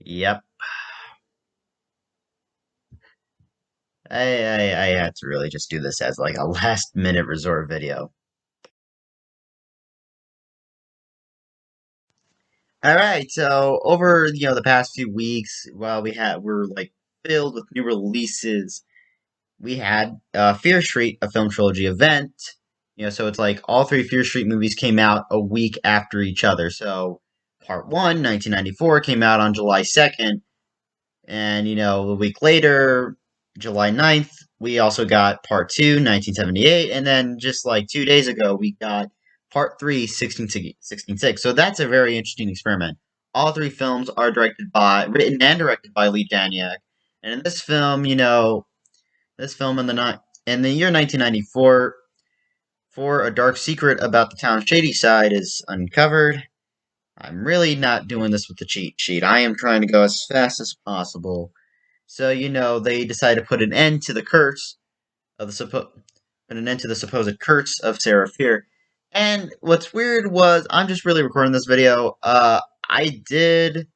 Yep. I had to really just do this as like a last minute resort video. All right, so over the past few weeks, while we're like filled with new releases. We had Fear Street, a film trilogy event. So it's like all three Fear Street movies came out a week after each other. So part one, 1994, came out on July 2nd, and a week later, July 9th, we also got part two, 1978, and then just like 2 days ago, we got part three, 1666. So that's a very interesting experiment. All three films are written and directed by Lee Daniak. And in this film, this film in the year 1994, for a dark secret about the town's shady side is uncovered. I'm really not doing this with the cheat sheet. I am trying to go as fast as possible. So they decide to put an end to the curse of put an end to the supposed curse of Sarah Fear. And what's weird was I'm just really recording this video. I did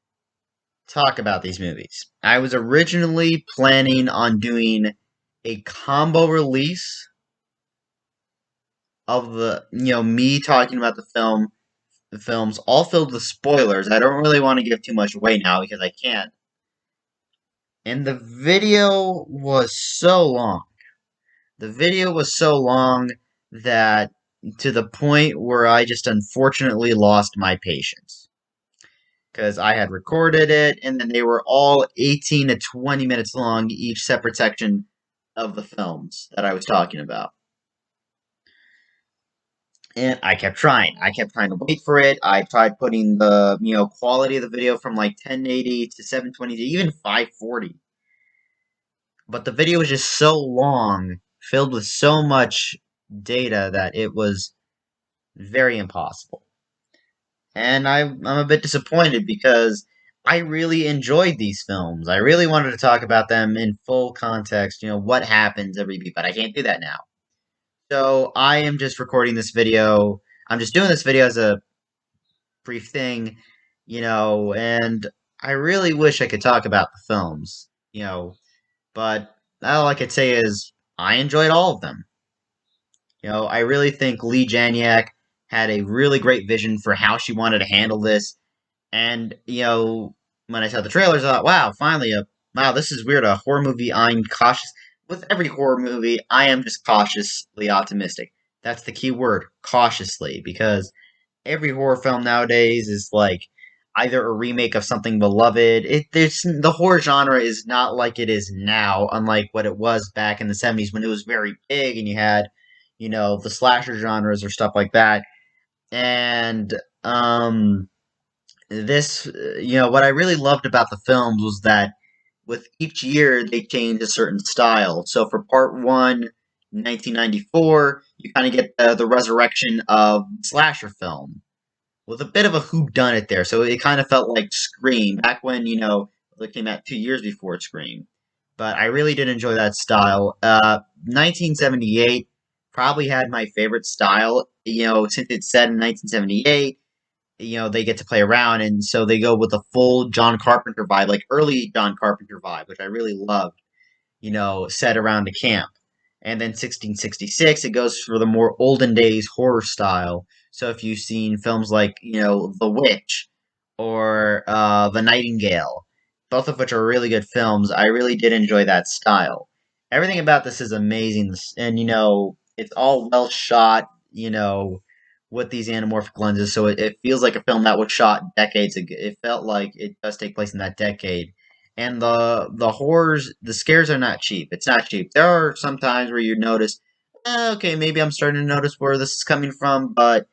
talk about these movies. I was originally planning on doing a combo release of me talking about the films, all filled with spoilers. I don't really want to give too much away now because I can't. And the video was so long. The video was so long that to the point where I just unfortunately lost my patience. Because I had recorded it, and then they were all 18 to 20 minutes long, each separate section of the films that I was talking about. And I kept trying. I kept trying to wait for it. I tried putting the quality of the video from like 1080 to 720 to even 540. But the video was just so long, filled with so much data that it was very impossible. And I'm a bit disappointed because I really enjoyed these films. I really wanted to talk about them in full context, what happens every beat, but I can't do that now. So I am just recording this video. I'm just doing this video as a brief thing, and I really wish I could talk about the films, but all I could say is I enjoyed all of them. I really think Lee Janiak had a really great vision for how she wanted to handle this, and when I saw the trailers, I thought, wow, finally wow, this is weird, a horror movie. I'm cautious with every horror movie. I am just cautiously optimistic. That's the key word, cautiously, because every horror film nowadays is like either a remake of something beloved. The horror genre is not like it is now, unlike what it was back in the 70s when it was very big and you had, the slasher genres or stuff like that. And this, what I really loved about the films was that with each year they changed a certain style. So for part one, 1994, you kind of get the resurrection of slasher film with a bit of a whodunit there. So it kind of felt like Scream back when it came out 2 years before Scream. But I really did enjoy that style. 1978 probably had my favorite style. Since it's set in 1978, they get to play around, and so they go with a full John Carpenter vibe, like early John Carpenter vibe, which I really loved. Set around a camp. And then 1666, it goes for the more olden days horror style. So if you've seen films like, The Witch or The Nightingale, both of which are really good films, I really did enjoy that style. Everything about this is amazing, and it's all well shot, with these anamorphic lenses, so it feels like a film that was shot decades ago. It felt like it does take place in that decade, and the horrors, the scares are not cheap. It's not cheap. There are some times where you notice, okay, maybe I'm starting to notice where this is coming from, but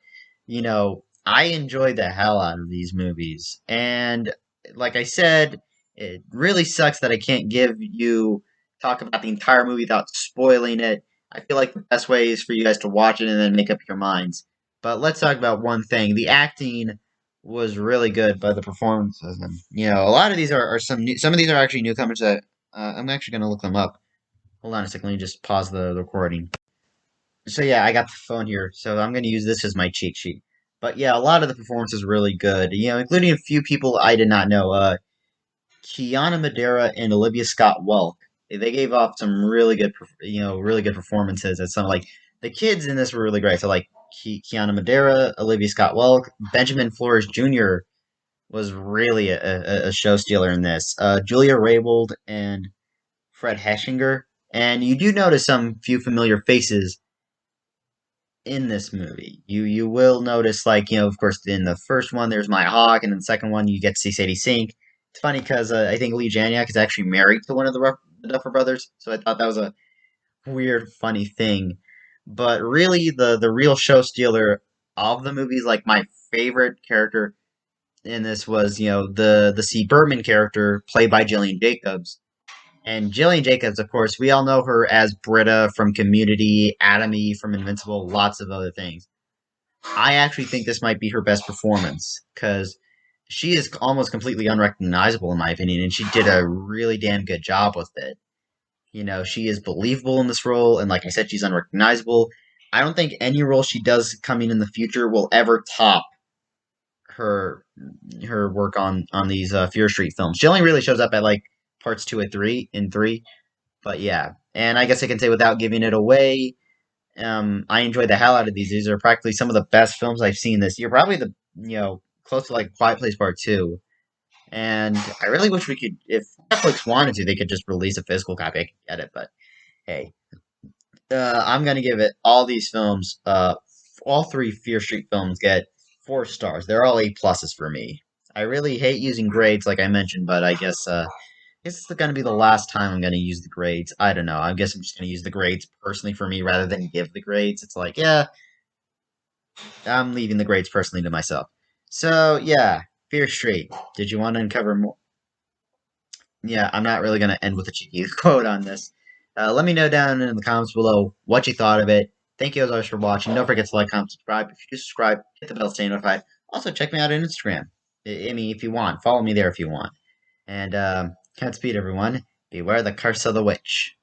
I enjoyed the hell out of these movies. And like I said, it really sucks that I can't talk about the entire movie without spoiling it. I feel like the best way is for you guys to watch it and then make up your minds. But let's talk about one thing. The acting was really good by the performances, and a lot of these are some of these are actually newcomers that I'm actually going to look them up. Hold on a second. Let me just pause the recording. So yeah, I got the phone here, so I'm going to use this as my cheat sheet. But yeah, a lot of the performances were really good. Including a few people I did not know. Kiana Madeira and Olivia Scott Welk. They gave off some really good, really good performances. As some like the kids in this were really great. So like Kiana Madeira, Olivia Scott Welk, Benjamin Flores Jr. was really a show stealer in this. Julia Raybould and Fred Heshinger, and you do notice some few familiar faces in this movie. You will notice, like, of course, in the first one there's Maya Hawke, and in the second one you get to see Sadie Sink. It's funny because I think Lee Janiak is actually married to one of the Duffer brothers, so I thought that was a weird, funny thing. But really, the real show stealer of the movies, like my favorite character in this was the C. Berman character played by Jillian Jacobs. And Jillian Jacobs, of course, we all know her as Britta from Community, Atomy from Invincible, lots of other things. I actually think this might be her best performance because she is almost completely unrecognizable in my opinion, and she did a really damn good job with it. She is believable in this role, and like I said, she's unrecognizable. I don't think any role she does coming in the future will ever top her her work on these Fear Street films. She only really shows up at like parts two and three, but yeah. And I guess I can say without giving it away, I enjoyed the hell out of these. These are practically some of the best films I've seen this year. Probably close to like Quiet Place Part Two. And I really wish we could, if Netflix wanted to, they could just release a physical copy. I could get it, but hey, I'm gonna give it all these films. All three Fear Street films get 4 stars. They're all A pluses for me. I really hate using grades, like I mentioned, but I guess it's going to be the last time I'm going to use the grades. I don't know. I guess I'm just going to use the grades personally for me rather than give the grades. It's like, yeah, I'm leaving the grades personally to myself. So, yeah, Fear Street. Did you want to uncover more? Yeah, I'm not really going to end with a cheeky quote on this. Let me know down in the comments below what you thought of it. Thank you as always for watching. Don't forget to like, comment, subscribe. If you do subscribe, hit the bell to stay notified. Also, check me out on Instagram. I mean, if you want, follow me there if you want. And Godspeed, everyone. Beware the curse of the witch.